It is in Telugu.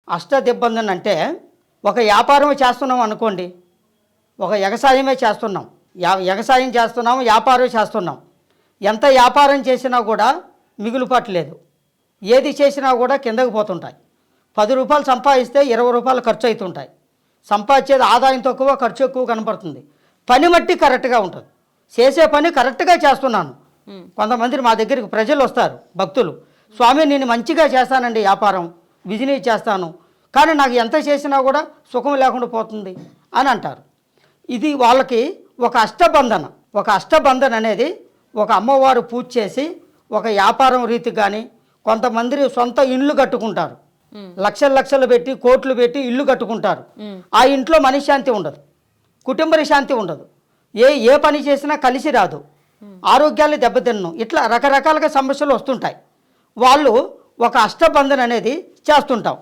అష్టదిబ్బందన్ అంటే ఒక వ్యాపారం చేస్తున్నాం అనుకోండి, ఒక వ్యవసాయమే చేస్తున్నాం, వ్యవసాయం చేస్తున్నాము, వ్యాపారం చేస్తున్నాం. ఎంత వ్యాపారం చేసినా కూడా మిగులుపట్లేదు. ఏది చేసినా కూడా కిందకు పోతుంటాయి. 10 రూపాయలు సంపాదిస్తే 20 రూపాయలు ఖర్చు అవుతుంటాయి. సంపాదించేది ఆదాయం తక్కువ, ఖర్చు ఎక్కువ కనపడుతుంది. పని మట్టి కరెక్ట్గా ఉంటుంది, చేసే పని కరెక్ట్గా చేస్తున్నాను. కొంతమంది మా దగ్గరికి ప్రజలు వస్తారు, భక్తులు, స్వామి నేను మంచిగా చేస్తానండి, వ్యాపారం బిజినెస్ చేస్తాను, కానీ నాకు ఎంత చేసినా కూడా సుఖం లేకుండా పోతుంది అని అంటారు. ఇది వాళ్ళకి ఒక అష్టబంధన అనేది ఒక అమ్మవారు పూజ చేసి ఒక వ్యాపారం రీతి కానీ, కొంతమంది సొంత ఇండ్లు కట్టుకుంటారు, లక్షలు పెట్టి కోట్లు పెట్టి ఇల్లు కట్టుకుంటారు. ఆ ఇంట్లో మనశ్శాంతి ఉండదు, కుటుంబ శాంతి ఉండదు, ఏ పని చేసినా కలిసి రాదు, ఆరోగ్యాలు దెబ్బతిన్ను, ఇట్లా రకరకాలుగా సమస్యలు వస్తుంటాయి. వాళ్ళు ఒక అష్టబంధన అనేది చేస్తుంటాం.